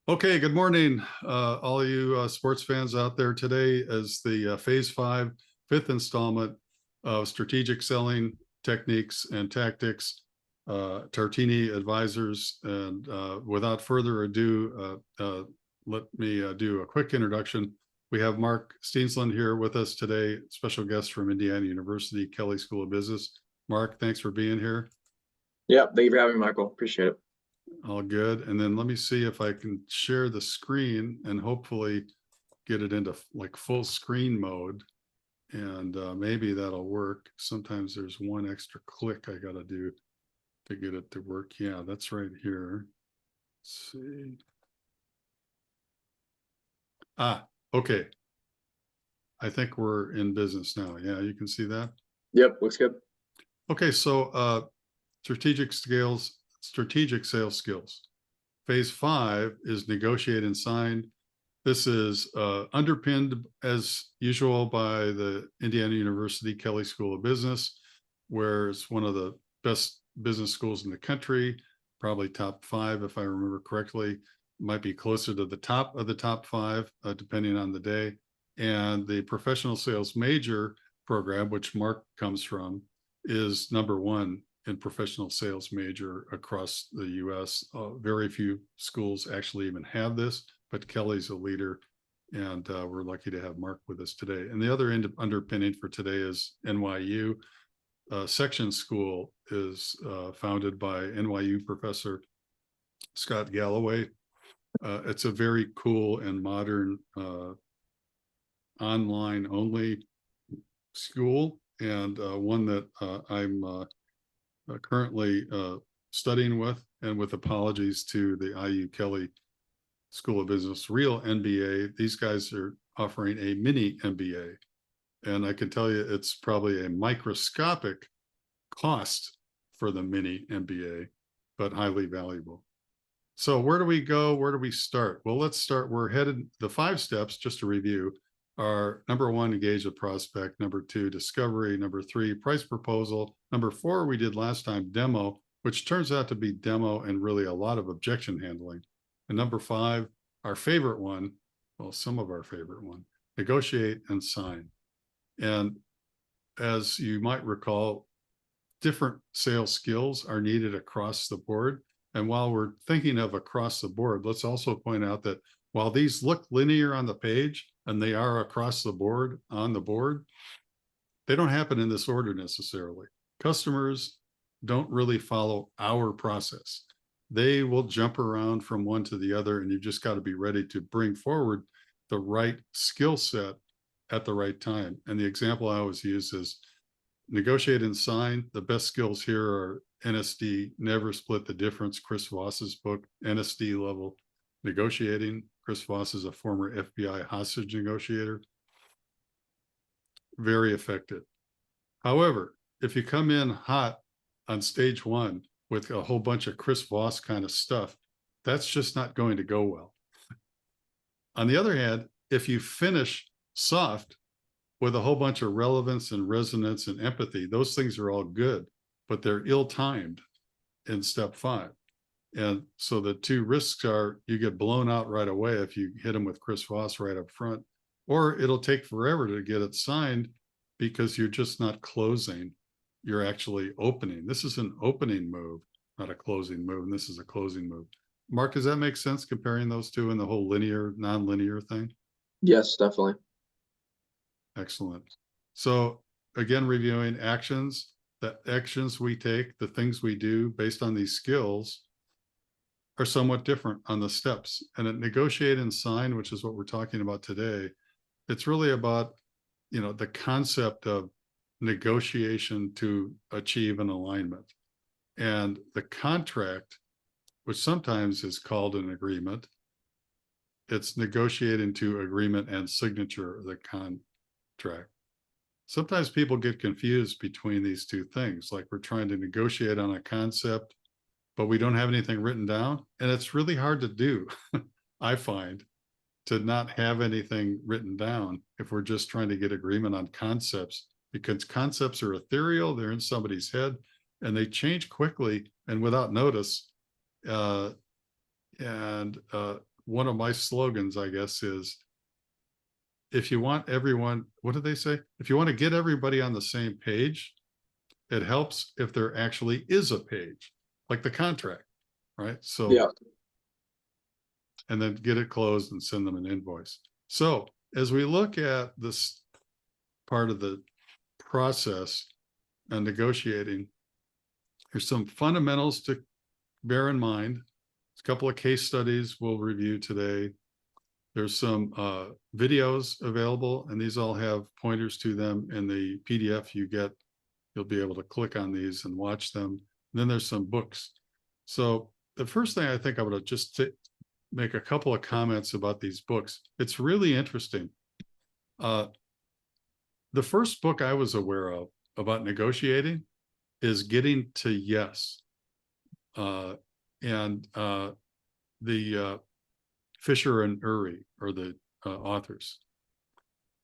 Okay, good morning, all of you sports fans out there. Today is the Phase 5, fifth installment of Strategic Selling Techniques and Tactics, Tartini Advisors. And without further ado, let me do a quick introduction. We have Mark Steensland here with us today, special guest from Indiana University, Kelley School of Business. Mark, thanks for being here. Yeah, thank you for having me, Michael. Appreciate it. All good. And then let me see if I can share the screen and hopefully get it into like full screen mode. And maybe that'll work. Sometimes there's one extra click I got to do to get it to work. Yeah, that's right here. Let's see. Okay. I think we're in business now. Yeah, you can see that. Yep, looks good. Okay, so strategic sales skills. Phase 5 is negotiate and sign. This is underpinned, as usual, by the Indiana University Kelley School of Business, where it's one of the best business schools in the country, probably top 5, if I remember correctly. Might be closer to the top of the top 5, depending on the day. And the professional sales major program, which Mark comes from, is #1 in professional sales major across the U.S. Very few schools actually even have this, but Kelley's a leader, and we're lucky to have Mark with us today. And the other underpinning for today is NYU. Section School is founded by NYU professor Scott Galloway. It's a very cool and modern online only school, and one that I'm currently studying with, and with apologies to the IU Kelley School of Business real MBA. These guys are offering a mini MBA, and I can tell you it's probably a microscopic cost for the mini MBA, but highly valuable. So where do we go? Where do we start? Well, let's start. We're headed, the 5 steps, just to review, are #1, engage a prospect. #2, discovery. #3, price proposal. #4, we did last time, demo, which turns out to be demo and really a lot of objection handling. And #5, our favorite one, well, some of our favorite one, negotiate and sign. And as you might recall, different sales skills are needed across the board. And while we're thinking of across the board, let's also point out that while these look linear on the page, and they are across the board on the board, they don't happen in this order necessarily. Customers don't really follow our process. They will jump around from one to the other, and you've just got to be ready to bring forward the right skill set at the right time. And the example I always use is negotiate and sign. The best skills here are NSD, never split the difference. Chris Voss's book, NSD level negotiating. Chris Voss is a former FBI hostage negotiator. Very effective. However, if you come in hot on stage 1 with a whole bunch of Chris Voss kind of stuff, that's just not going to go well. On the other hand, if you finish soft with a whole bunch of relevance and resonance and empathy, those things are all good, but they're ill-timed in step 5. And so the 2 risks are you get blown out right away if you hit them with Chris Voss right up front, or it'll take forever to get it signed because you're just not closing. You're actually opening. This is an opening move, not a closing move. And this is a closing move. Mark, does that make sense comparing those two and the whole linear, non-linear thing? Yes, definitely. Excellent. So again, reviewing actions, the actions we take, the things we do based on these skills are somewhat different on the steps. And at negotiate and sign, which is what we're talking about today, it's really about, the concept of negotiation to achieve an alignment. And the contract, which sometimes is called an agreement, it's negotiating to agreement and signature of the contract. Sometimes people get confused between these two things, like we're trying to negotiate on a concept, but we don't have anything written down. And it's really hard to do, I find, to not have anything written down if we're just trying to get agreement on concepts, because concepts are ethereal, they're in somebody's head, and they change quickly and without notice. one of my slogans, I guess, is if you want everyone, what do they say? If you want to get everybody on the same page, it helps if there actually is a page, like the contract, right? So, Yeah. and then get it closed and send them an invoice. So as we look at this part of the process and negotiating, there's some fundamentals to bear in mind. A couple of case studies we'll review today. There's some videos available, and these all have pointers to them in the PDF you get. You'll be able to click on these and watch them. And then there's some books. So the first thing I think I would just make a couple of comments about these books. It's really interesting. The first book I was aware of about negotiating is Getting to Yes. And the Fisher and Uri are the authors.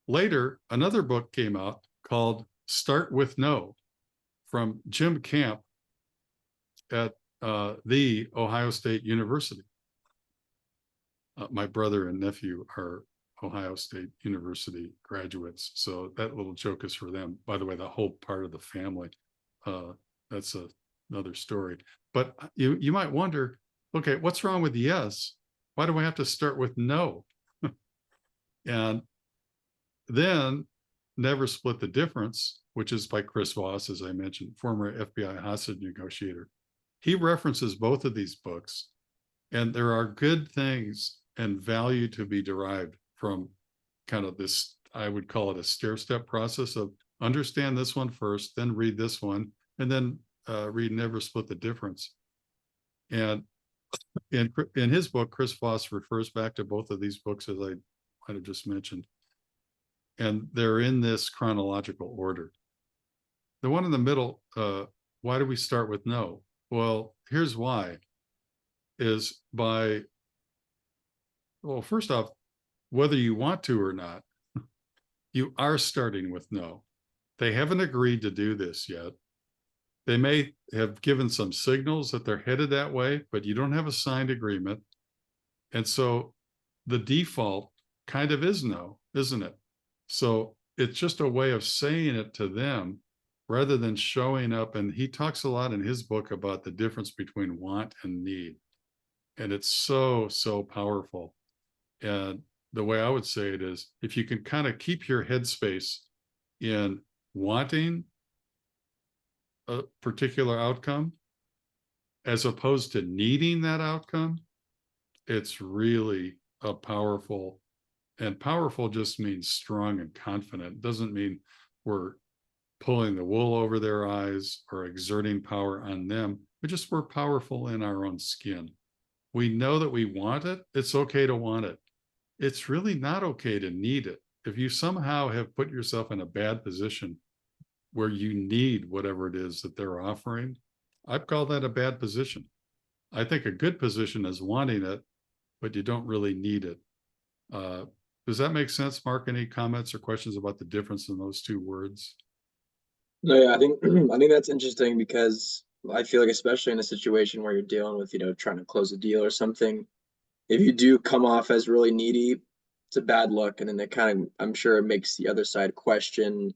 Later, another book came out called Start with No from Jim Camp at the Ohio State University. My brother and nephew are Ohio State University graduates, so that little joke is for them. By the way, the whole part of the family, that's another story. But you might wonder, okay, what's wrong with yes? Why do we have to start with no? And then Never Split the Difference, which is by Chris Voss, as I mentioned, former FBI hostage negotiator. He references both of these books, and there are good things and value to be derived from kind of this, I would call it a stair-step process of understand this one first, then read this one, and then read Never Split the Difference. And in his book, Chris Voss refers back to both of these books, as I might have just mentioned. And they're in this chronological order. The one in the middle, why do we start with no? Well, here's why, is by, well, first off, whether you want to or not, you are starting with no. They haven't agreed to do this yet. They may have given some signals that they're headed that way, but you don't have a signed agreement. And so the default kind of is no, isn't it? So it's just a way of saying it to them rather than showing up. And he talks a lot in his book about the difference between want and need. And it's so, so powerful. And the way I would say it is, if you can kind of keep your headspace in wanting a particular outcome as opposed to needing that outcome, it's really a powerful, and powerful just means strong and confident. It doesn't mean we're pulling the wool over their eyes or exerting power on them. We're powerful in our own skin. We know that we want it. It's okay to want it. It's really not okay to need it. If you somehow have put yourself in a bad position where you need whatever it is that they're offering, I'd call that a bad position. I think a good position is wanting it, but you don't really need it. Does that make sense, Mark? Any comments or questions about the difference in those two words? No, yeah, I think I think that's interesting because I feel like especially in a situation where you're dealing with, trying to close a deal or something, if you do come off as really needy, it's a bad look. And then it kind of, I'm sure it makes the other side question,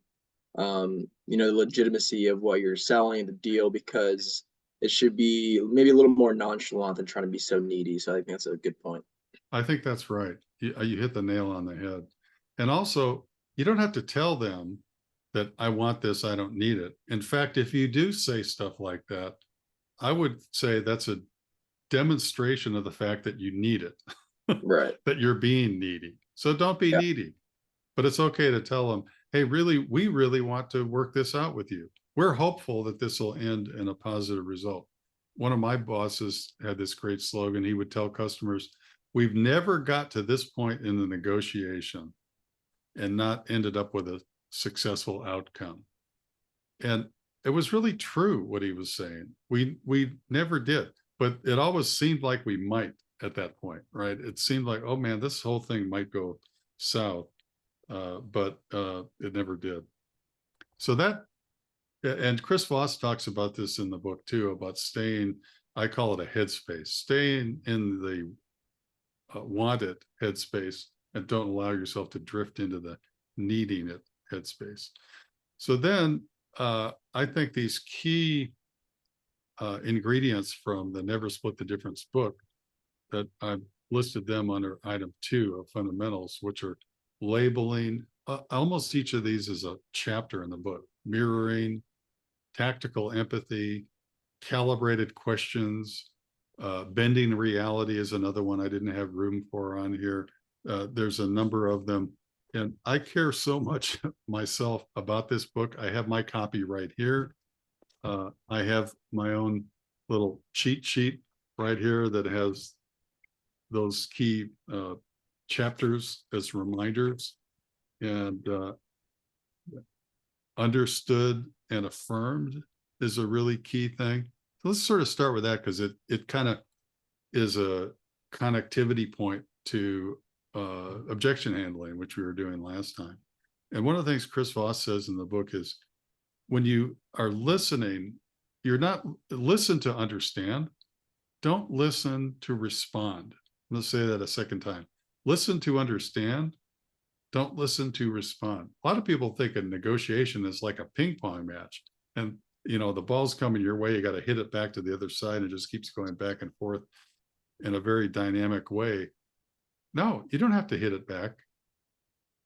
the legitimacy of what you're selling, the deal, because it should be maybe a little more nonchalant than trying to be so needy. So I think that's a good point. I think that's right. You hit the nail on the head. And also, you don't have to tell them that I want this, I don't need it. In fact, if you do say stuff like that, I would say that's a demonstration of the fact that you need it, Right. that you're being needy. So don't be Yeah. needy, but it's okay to tell them, hey, we really want to work this out with you. We're hopeful that this will end in a positive result. One of my bosses had this great slogan. He would tell customers, we've never got to this point in the negotiation and not ended up with a successful outcome. And it was really true what he was saying. We never did, but it always seemed like we might at that point, right? It seemed like, oh man, this whole thing might go south, but it never did. So that, and Chris Voss talks about this in the book too, about staying, I call it a headspace, staying in the want it headspace, and don't allow yourself to drift into the needing it headspace. So then I think these key ingredients from the Never Split the Difference book, that I've listed them under item 2 of fundamentals, which are labeling. Almost each of these is a chapter in the book: mirroring, tactical empathy, calibrated questions, bending reality is another one I didn't have room for on here. There's a number of them. And I care so much myself about this book. I have my copy right here. I have my own little cheat sheet right here that has those key chapters as reminders. And understood and affirmed is a really key thing. So let's sort of start with that, because it kind of is a connectivity point to objection handling, which we were doing last time. And one of the things Chris Voss says in the book is, when you are listening, you're not listen to understand. Don't listen to respond. Let's say that a second time. Listen to understand. Don't listen to respond. A lot of people think a negotiation is like a ping pong match, and the ball's coming your way. You got to hit it back to the other side, and it just keeps going back and forth in a very dynamic way. No, you don't have to hit it back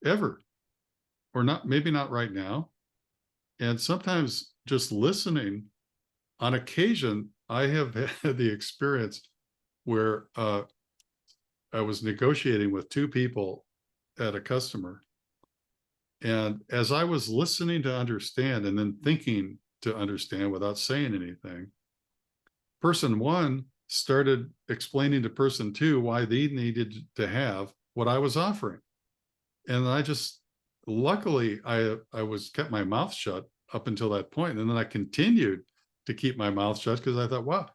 ever, or not. Maybe not right now. And sometimes just listening. On occasion, I have had the experience where I was negotiating with 2 people at a customer. And as I was listening to understand and then thinking to understand without saying anything, person 1 started explaining to person 2 why they needed to have what I was offering. And I just, luckily, I was kept my mouth shut up until that point. And then I continued to keep my mouth shut, because I thought, wow,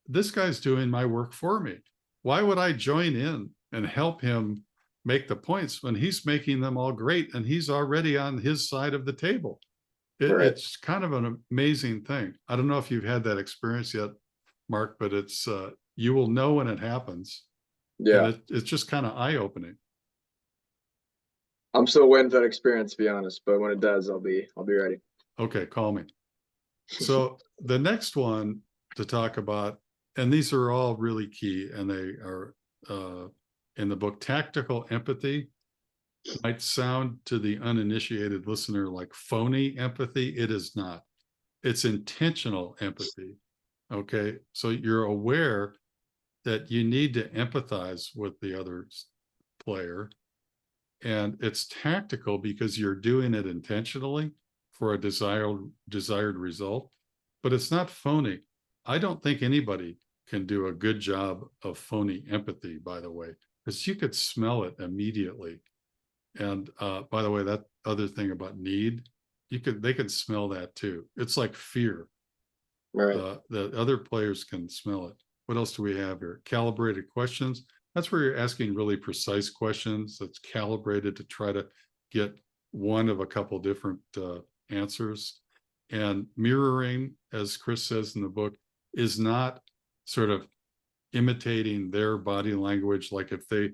this guy's doing my work for me. Why would I join in and help him make the points when he's making them all great and he's already on his side of the table? Right. It's kind of an amazing thing. I don't know if you've had that experience yet, Mark, but it's you will know when it happens. Yeah. And it's just kind of eye-opening. I'm still waiting for that experience, to be honest, but when it does, I'll be ready. Okay, call me. So the next one to talk about, and these are all really key, and they are in the book. Tactical empathy might sound to the uninitiated listener like phony empathy. It is not. It's intentional empathy. Okay, so you're aware that you need to empathize with the other player, and it's tactical because you're doing it intentionally for a desired result, but it's not phony. I don't think anybody can do a good job of phony empathy, by the way, because you could smell it immediately. And by the way, that other thing about need, they can smell that too. It's like fear. Right. The other players can smell it. What else do we have here? Calibrated questions. That's where you're asking really precise questions that's calibrated to try to get one of a couple different answers. And mirroring, as Chris says in the book, is not sort of imitating their body language, like if they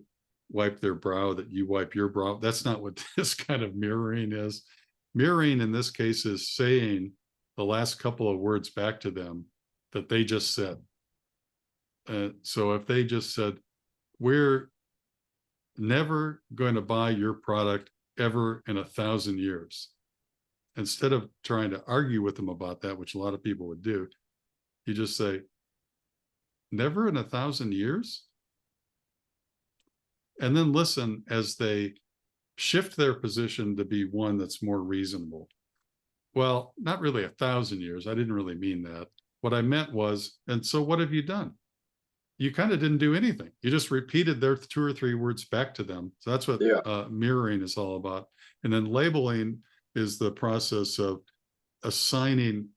wipe their brow, that you wipe your brow. That's not what this kind of mirroring is. Mirroring in this case is saying the last couple of words back to them that they just said. So if they just said, we're never going to buy your product ever in 1,000 years, instead of trying to argue with them about that, which a lot of people would do, you just say, never in 1,000 years? And then listen as they shift their position to be one that's more reasonable. Well, not really 1,000 years. I didn't really mean that. What I meant was, and so what have you done? You kind of didn't do anything. You just repeated their 2 or 3 words back to them. So that's what mirroring is all about. And then labeling is the process of assigning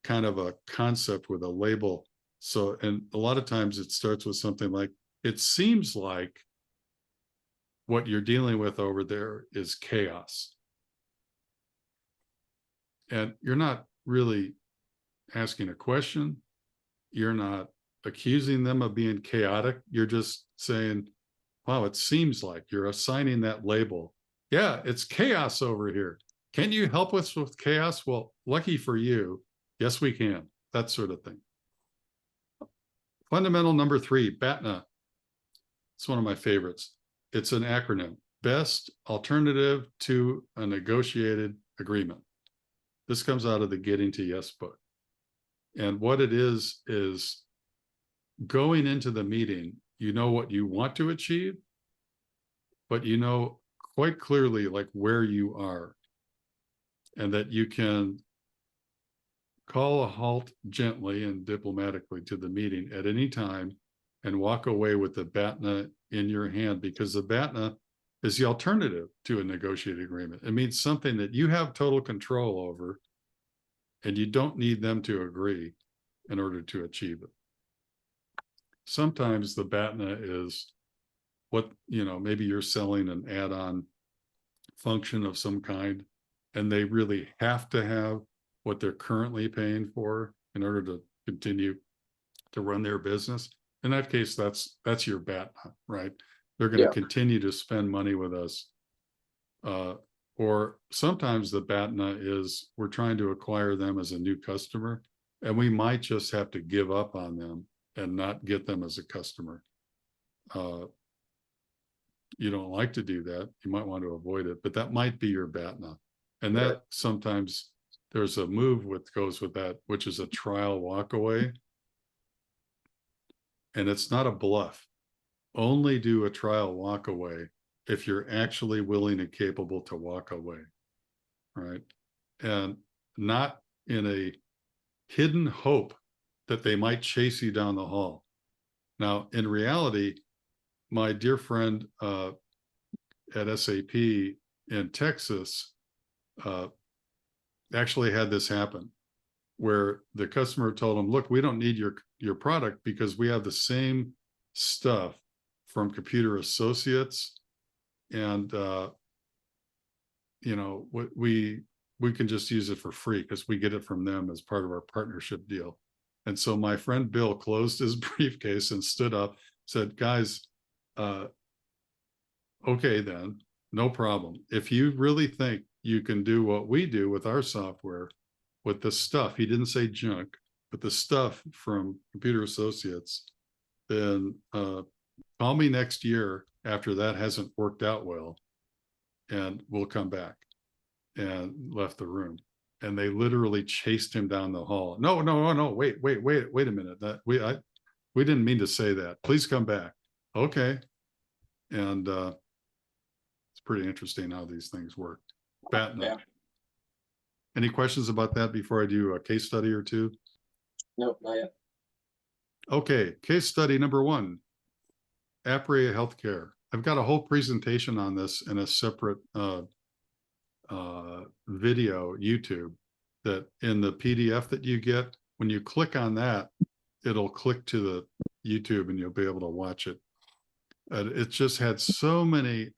kind of a concept with a label. So, and a lot of times it starts with something like, it seems like what you're dealing with over there is chaos. And you're not really asking a question. You're not accusing them of being chaotic. You're just saying, wow, it seems like you're assigning that label. Yeah, it's chaos over here. Can you help us with chaos? Well, lucky for you, yes, we can. That sort of thing. Fundamental number 3, BATNA. It's one of my favorites. It's an acronym, Best Alternative to a Negotiated Agreement. This comes out of the Getting to Yes book. And what it is going into the meeting, you know what you want to achieve, but you know quite clearly like where you are, and that you can call a halt gently and diplomatically to the meeting at any time and walk away with the BATNA in your hand, because the BATNA is the alternative to a negotiated agreement. It means something that you have total control over, and you don't need them to agree in order to achieve it. Sometimes the BATNA is what, maybe you're selling an add-on function of some kind, and they really have to have what they're currently paying for in order to continue to run their business. In that case, that's your BATNA, right? They're going to continue to spend money with us. Or sometimes the BATNA is we're trying to acquire them as a new customer, and we might just have to give up on them and not get them as a customer. You don't like to do that. You might want to avoid it, but that might be your BATNA. And that sometimes there's a move that goes with that, which is a trial walk away. And it's not a bluff. Only do a trial walk away if you're actually willing and capable to walk away, right? And not in a hidden hope that they might chase you down the hall. Now, in reality, my dear friend at SAP in Texas actually had this happen, where the customer told him, look, we don't need your product because we have the same stuff from Computer Associates, and we can just use it for free because we get it from them as part of our partnership deal. And so my friend Bill closed his briefcase and stood up, said, guys, okay then, no problem. If you really think you can do what we do with our software, with the stuff, he didn't say junk, but the stuff from Computer Associates, then call me next year after that hasn't worked out well, and we'll come back. And left the room. And they literally chased him down the hall. No, wait a minute. We didn't mean to say that. Please come back. Okay. And it's pretty interesting how these things work. BATNA. Yeah. Any questions about that before I do a case study or two? Nope, not yet. Okay, case study number 1, Apria Healthcare. I've got a whole presentation on this in a separate video, YouTube, that in the PDF that you get, when you click on that, it'll click to the YouTube and you'll be able to watch it. It just had so many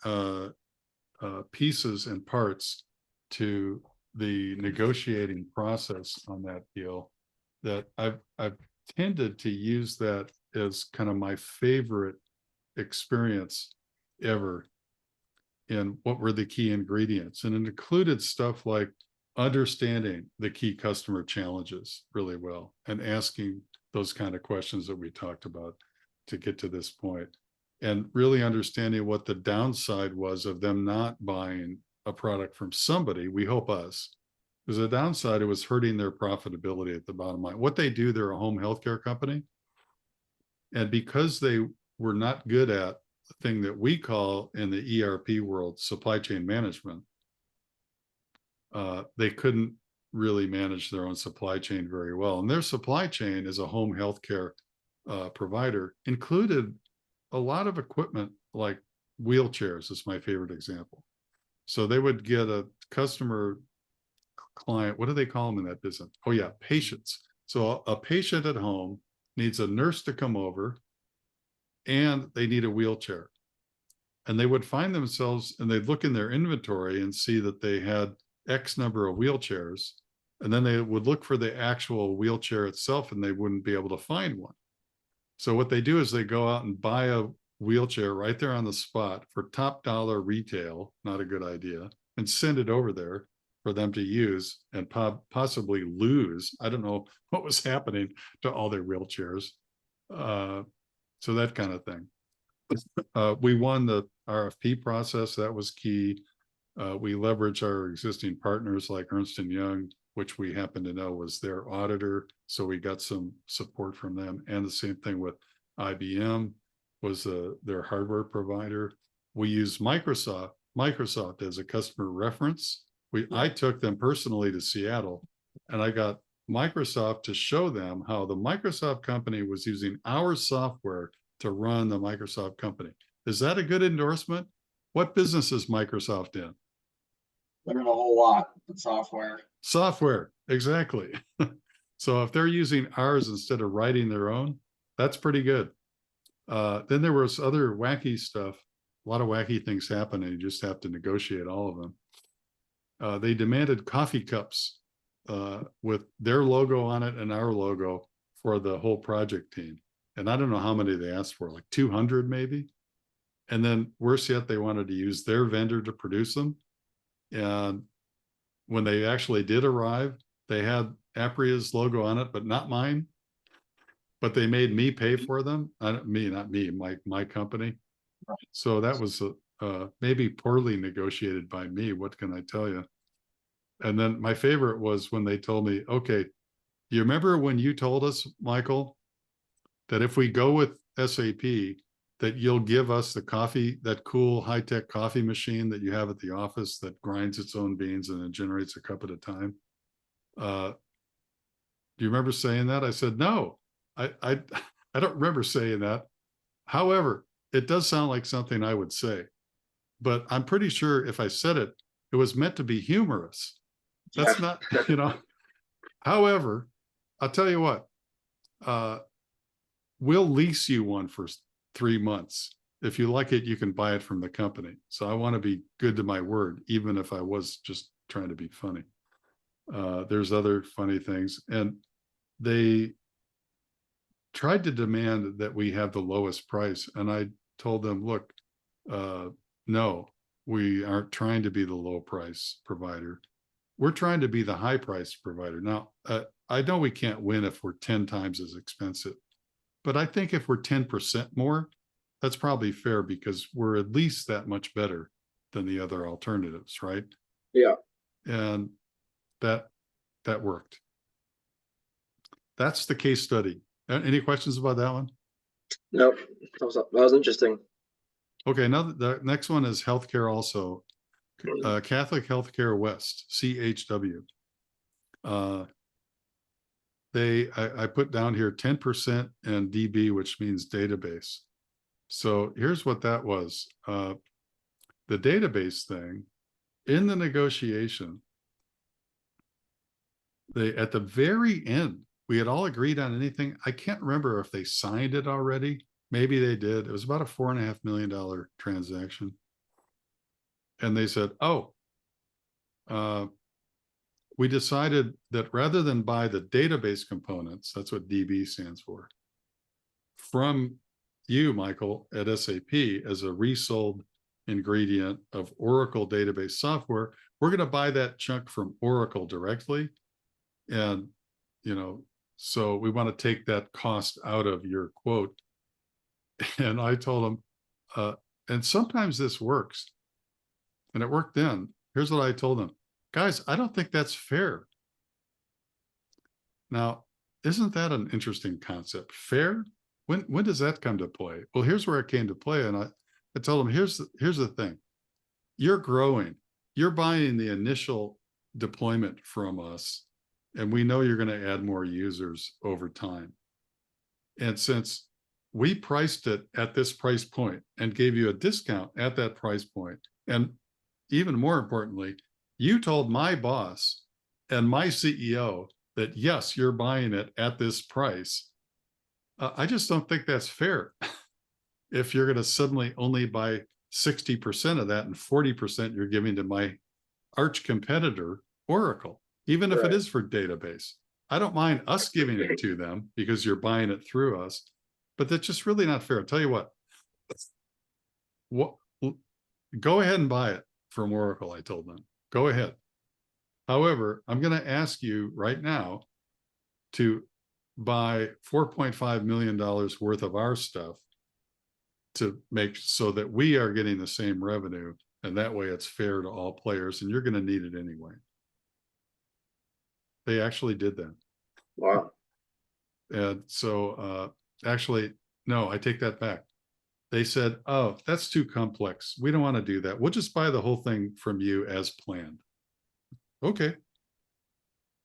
pieces and parts to the negotiating process on that deal that I've tended to use that as kind of my favorite experience ever. And what were the key ingredients? And it included stuff like understanding the key customer challenges really well and asking those kind of questions that we talked about to get to this point, and really understanding what the downside was of them not buying a product from somebody, we hope us, because the downside, it was hurting their profitability at the bottom line. What they do, they're a home healthcare company. And because they were not good at the thing that we call in the ERP world supply chain management, they couldn't really manage their own supply chain very well. And their supply chain as a home healthcare provider included a lot of equipment like wheelchairs is my favorite example. So they would get a customer client, what do they call them in that business? Oh yeah, patients. So a patient at home needs a nurse to come over, and they need a wheelchair. And they would find themselves, and they'd look in their inventory and see that they had X number of wheelchairs. And then they would look for the actual wheelchair itself, and they wouldn't be able to find one. So what they do is they go out and buy wheelchair right there on the spot for top dollar retail, not a good idea, and send it over there for them to use and possibly lose. I don't know what was happening to all their wheelchairs. So that kind of thing. We won the RFP process. That was key. We leverage our existing partners like Ernst & Young, which we happen to know was their auditor. So we got some support from them. And the same thing with IBM was their hardware provider. We use Microsoft as a customer reference. I took them personally to Seattle, and I got Microsoft to show them how the Microsoft company was using our software to run the Microsoft company. Is that a good endorsement? What business is Microsoft in? They're in a whole lot of software. Software, exactly. So if they're using ours instead of writing their own, that's pretty good. Then there was other wacky stuff. A lot of wacky things happen, and you just have to negotiate all of them. They demanded coffee cups with their logo on it and our logo for the whole project team. And I don't know how many they asked for, like 200 maybe. And then worse yet, they wanted to use their vendor to produce them. And when they actually did arrive, they had Apria's logo on it, but not mine. But they made me pay for them. Not me, my company. Right. So that was maybe poorly negotiated by me. What can I tell you? And then my favorite was when they told me, okay, do you remember when you told us, Michael, that if we go with SAP, that you'll give us the coffee, that cool high-tech coffee machine that you have at the office that grinds its own beans and it generates a cup at a time? Do you remember saying that? I said, no, I don't remember saying that. However, it does sound like something I would say, but I'm pretty sure if I said it, it was meant to be humorous. That's not, However, I'll tell you what, we'll lease you one for 3 months. If you like it, you can buy it from the company. So I want to be good to my word, even if I was just trying to be funny. There's other funny things. And they tried to demand that we have the lowest price. And I told them, look, no, we aren't trying to be the low price provider. We're trying to be the high price provider. Now, I know we can't win if we're 10 times as expensive, but I think if we're 10% more, that's probably fair because we're at least that much better than the other alternatives, right? Yeah. And that worked. That's the case study. Any questions about that one? Nope. That was interesting. Okay, now the next one is healthcare also. Catholic Healthcare West, CHW. I put down here 10% and DB, which means database. So here's what that was. The database thing, in the negotiation, at the very end, we had all agreed on anything. I can't remember if they signed it already. Maybe they did. It was about a $4.5 million transaction. And they said, oh, we decided that rather than buy the database components, that's what DB stands for, from you, Michael, at SAP as a resold ingredient of Oracle database software, we're going to buy that chunk from Oracle directly. And, so we want to take that cost out of your quote. And I told them, and sometimes this works. And it worked then. Here's what I told them. Guys, I don't think that's fair. Now, isn't that an interesting concept? Fair? When does that come to play? Well, here's where it came to play. And I told them, here's the thing. You're growing. You're buying the initial deployment from us. And we know you're going to add more users over time. And since we priced it at this price point and gave you a discount at that price point, and even more importantly, you told my boss and my CEO that, yes, you're buying it at this price. I just don't think that's fair. If you're going to suddenly only buy 60% of that and 40% you're giving to my arch competitor, Oracle, even if it is for database. I don't mind us giving it to them because you're buying it through us, but that's just really not fair. I'll tell you what, what, go ahead and buy it from Oracle, I told them. Go ahead. However, I'm going to ask you right now to buy $4.5 million worth of our stuff to make so that we are getting the same revenue. And that way it's fair to all players, and you're going to need it anyway. They actually did that. Wow. And so actually, no, I take that back. They said, oh, that's too complex. We don't want to do that. We'll just buy the whole thing from you as planned. Okay.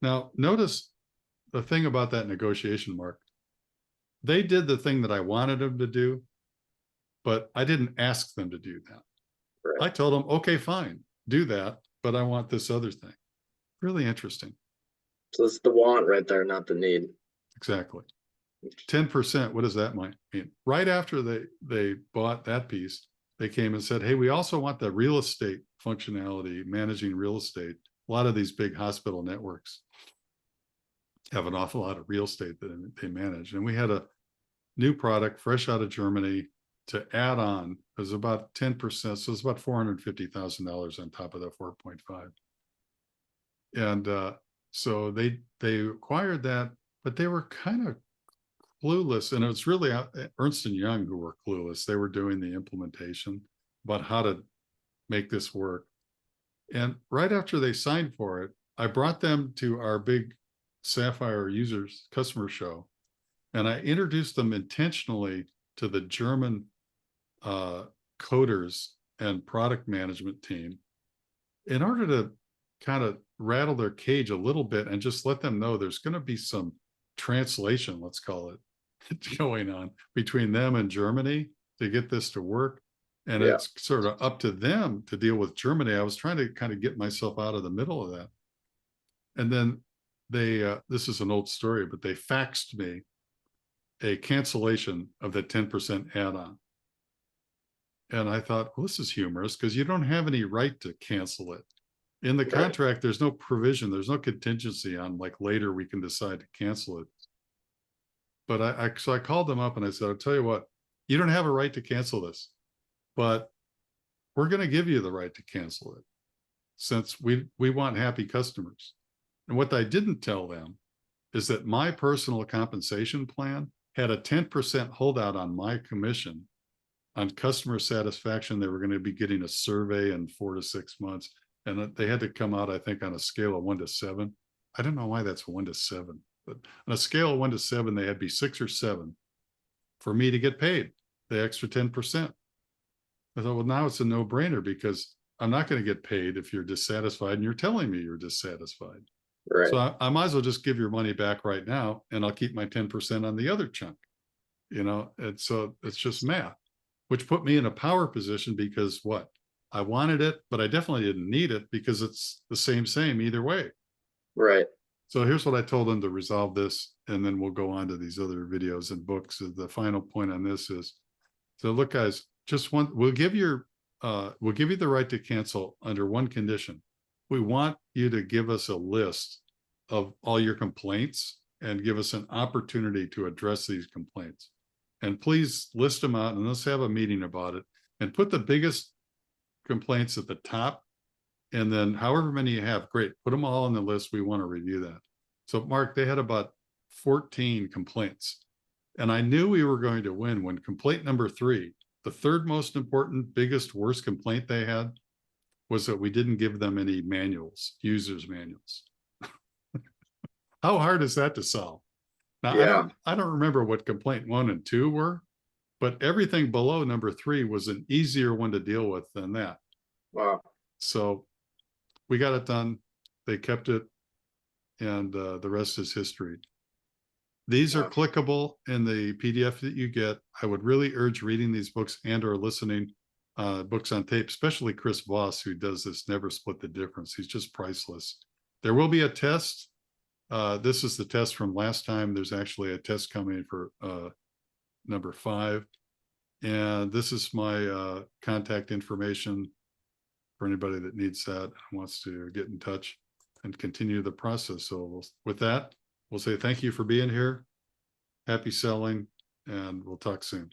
Now, notice the thing about that negotiation, Mark. They did the thing that I wanted them to do, but I didn't ask them to do that. Right. I told them, okay, fine, do that, but I want this other thing. Really interesting. So it's the want right there, not the need. Exactly. 10%, what does that mean? Right after they bought that piece, they came and said, hey, we also want the real estate functionality, managing real estate. A lot of these big hospital networks have an awful lot of real estate that they manage. And we had a new product fresh out of Germany to add on. It was about 10%. So it's about $450,000 on top of the 4.5. And so they acquired that, but they were kind of clueless. And it was really Ernst & Young who were clueless. They were doing the implementation about how to make this work. And right after they signed for it, I brought them to our big Sapphire users customer show. And I introduced them intentionally to the German coders and product management team in order to kind of rattle their cage a little bit and just let them know there's going to be some translation, let's call it, going on between them and Germany to get this to work. And it's sort of up to them to deal with Germany. I was trying to kind of get myself out of the middle of that. And then they, this is an old story, but they faxed me a cancellation of the 10% add-on. And I thought, well, this is humorous because you don't have any right to cancel it. In the contract, there's no provision, there's no contingency on like later we can decide to cancel it. But so I called them up and I said, I'll tell you what, you don't have a right to cancel this, but we're going to give you the right to cancel it since we want happy customers. And what I didn't tell them is that my personal compensation plan had a 10% holdout on my commission on customer satisfaction. They were going to be getting a survey in 4 to 6 months. And they had to come out, I think, on a scale of 1 to 7. I don't know why that's 1 to 7, but on a scale of 1 to 7, they had to be 6 or 7 for me to get paid the extra 10%. I thought, well, now it's a no-brainer because I'm not going to get paid if you're dissatisfied and you're telling me you're dissatisfied. Right. So I might as well just give your money back right now and I'll keep my 10% on the other chunk, you know? And so it's just math, which put me in a power position because what? I wanted it, but I definitely didn't need it because it's the same either way. Right. So here's what I told them to resolve this, and then we'll go on to these other videos and books. The final point on this is, so look, guys, we'll give you the right to cancel under one condition. We want you to give us a list of all your complaints and give us an opportunity to address these complaints. And please list them out and let's have a meeting about it and put the biggest complaints at the top. And then however many you have, great, put them all on the list. We want to review that. So Mark, they had about 14 complaints. And I knew we were going to win when complaint number 3, the third most important, biggest, worst complaint they had was that we didn't give them any manuals, users manuals. How hard is that to solve? Now, I don't remember what complaint 1 and 2 were, but everything below number 3 was an easier one to deal with than that. Wow. So we got it done. They kept it, and the rest is history. These are clickable in the PDF that you get. I would really urge reading these books and or listening books on tape, especially Chris Voss, who does this Never Split the Difference. He's just priceless. There will be a test. This is the test from last time. There's actually a test coming for number 5. And this is my contact information for anybody that needs that and wants to get in touch and continue the process. So with that, we'll say thank you for being here. Happy selling, and we'll talk soon.